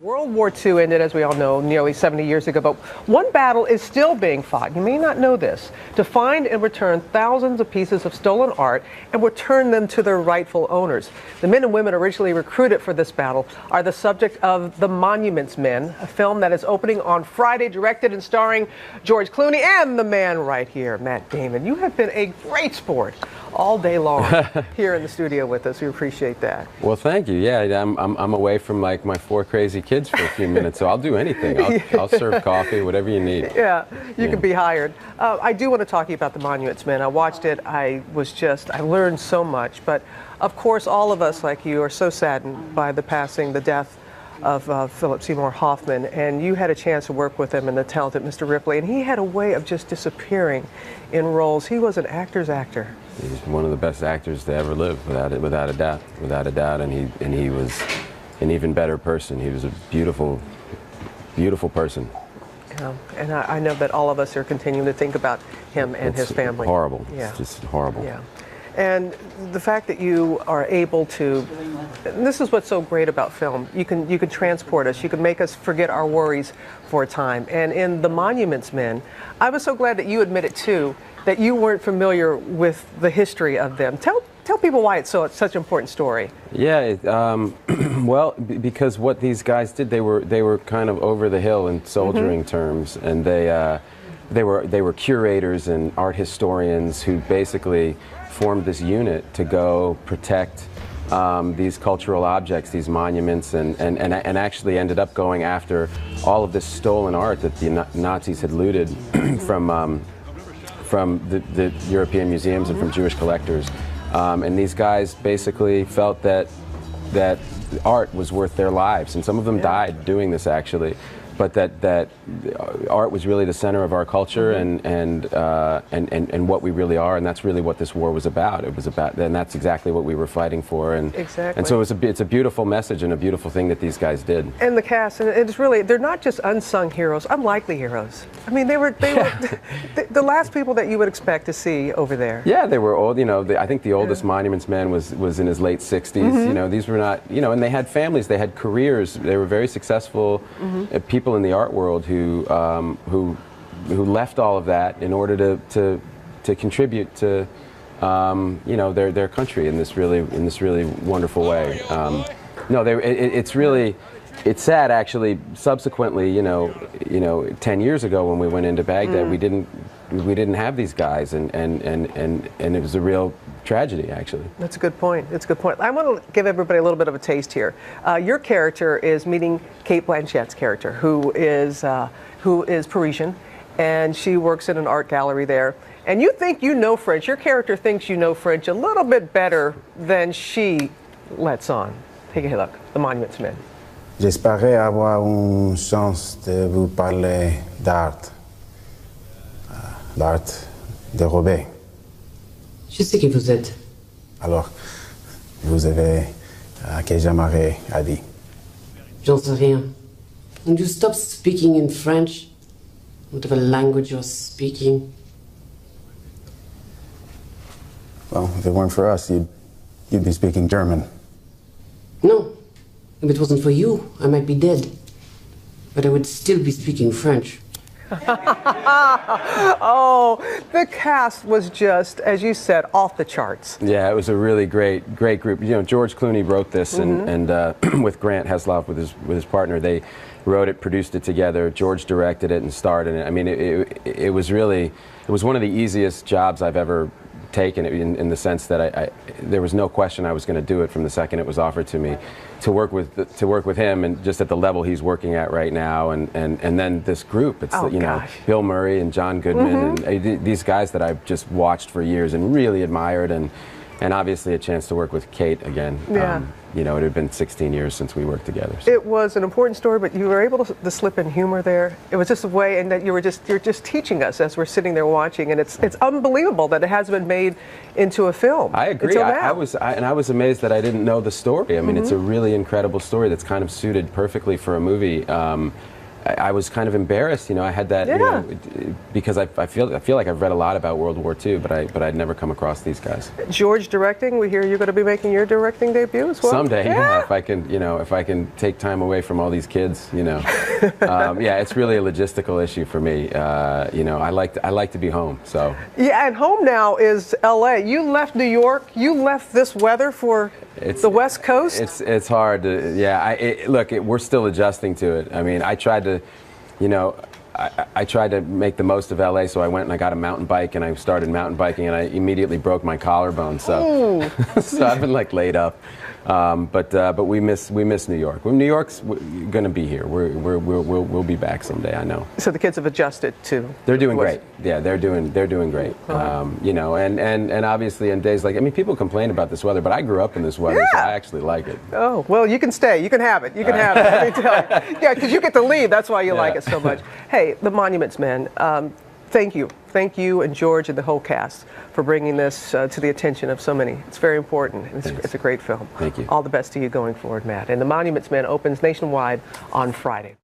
World War II ended, as we all know, nearly 70 years ago, but one battle is still being fought. You may not know this. To find and return thousands of pieces of stolen art and return them to their rightful owners. The men and women originally recruited for this battle are the subject of The Monuments Men, a film that is opening on Friday, directed and starring George Clooney and the man right here, Matt Damon. You have been a great sport all day long here in the studio with us. We appreciate that. Well, thank you. Yeah, I'm away from like my 4 crazy kids for a few minutes, so I'll do anything. I'll serve coffee, whatever you need. Yeah, you can be hired. I do want to talk to you about The Monuments Men. I watched it. I learned so much. But of course, all of us, like you, are so saddened by the death of Philip Seymour Hoffman. And you had a chance to work with him and the talented Mr. Ripley. And he had a way of just disappearing in roles. He was an actor's actor. He's one of the best actors to ever live, without a doubt. And he was an even better person. He was a beautiful, beautiful person. Yeah, and I know that all of us are continuing to think about him and his family. Horrible. Yeah. It's just horrible. Yeah. And the fact that you are able to, and this is what's so great about film, you can transport us, you can make us forget our worries for a time. And in The Monuments Men, I was so glad that you admitted too that you weren't familiar with the history of them. Tell people why it's such an important story. Yeah, well, because what these guys did, they were kind of over the hill in soldiering terms, and they were curators and art historians who basically formed this unit to go protect these cultural objects, these monuments, and actually ended up going after all of this stolen art that the Nazis had looted from the European museums and from Jewish collectors. And these guys basically felt that art was worth their lives, and some of them died doing this actually. But that art was really the center of our culture and what we really are, and that's really what this war was about. It was about, and that's exactly what we were fighting for. And exactly. And so it's a beautiful message and a beautiful thing that these guys did. And the cast, and it's really, they're not just unsung heroes, unlikely heroes. I mean, they were the last people that you would expect to see over there. Yeah, they were old. You know, I think the oldest Monuments Man was in his late 60s. You know, these were not. You know, and they had families, they had careers. They were very successful people in the art world who left all of that in order to contribute to you know, their country in this really wonderful way. No, it's sad actually. Subsequently, you know, 10 years ago when we went into Baghdad, we didn't have these guys, and it was a real tragedy, actually. That's a good point. It's a good point. I want to give everybody a little bit of a taste here. Your character is meeting Cate Blanchett's character, who is Parisian, and she works in an art gallery there. And you think you know French. Your character thinks you know French a little bit better than she lets on. Take a look. The Monuments Men. J'espérais avoir une chance de vous parler d'art. L'art dérobé. Je sais qui vous êtes. Alors, vous avez que j'aimerais à dire. J'en sais rien. And you stop speaking in French, whatever language you're speaking. Well, if it weren't for us, you'd be speaking German. No. If it wasn't for you, I might be dead. But I would still be speaking French. Oh, the cast was just, as you said, off the charts. Yeah, it was a really great group. You know, George Clooney wrote this, and with Grant Heslov, with his partner, they wrote it, produced it together. George directed it and starred in it. I mean, it was one of the easiest jobs I've ever taken, in the sense that there was no question I was going to do it from the second it was offered to me. To work with him, and just at the level he's working at right now, and then this group, it's you know, Bill Murray and John Goodman and these guys that I've just watched for years and really admired, and obviously a chance to work with Cate again. Yeah. You know, it had been 16 years since we worked together. So. It was an important story, but you were able to slip in humor there. It was just a way, and that you're just teaching us as we're sitting there watching, and it's unbelievable that it hasn't been made into a film. I agree. I was amazed that I didn't know the story. I mean, it's a really incredible story that's kind of suited perfectly for a movie. I was kind of embarrassed, I had that, because I feel like I've read a lot about World War II, but I'd never come across these guys. George directing. We hear you're going to be making your directing debut as well. Someday, yeah. If I can take time away from all these kids, yeah, it's really a logistical issue for me. I like to be home. So yeah, and home now is L.A. You left New York. You left this weather for the West Coast. It's hard to, look, we're still adjusting to it. I mean, I tried to, I tried to make the most of LA, so I went and I got a mountain bike and I started mountain biking and I immediately broke my collarbone. So, so I've been like laid up. But we miss New York. New York's going to be here. We'll be back someday. I know. So the kids have adjusted to. They're doing great. Yeah, they're doing great. And obviously in days like, people complain about this weather, but I grew up in this weather, so I actually like it. Oh well, you can stay. You can have it. You can have it. Let me tell you. Yeah, because you get to leave. That's why you like it so much. Hey, the Monuments Men. Thank you, and George and the whole cast for bringing this to the attention of so many. It's very important. It's a great film. Thank you. All the best to you going forward, Matt. And the Monuments Men opens nationwide on Friday.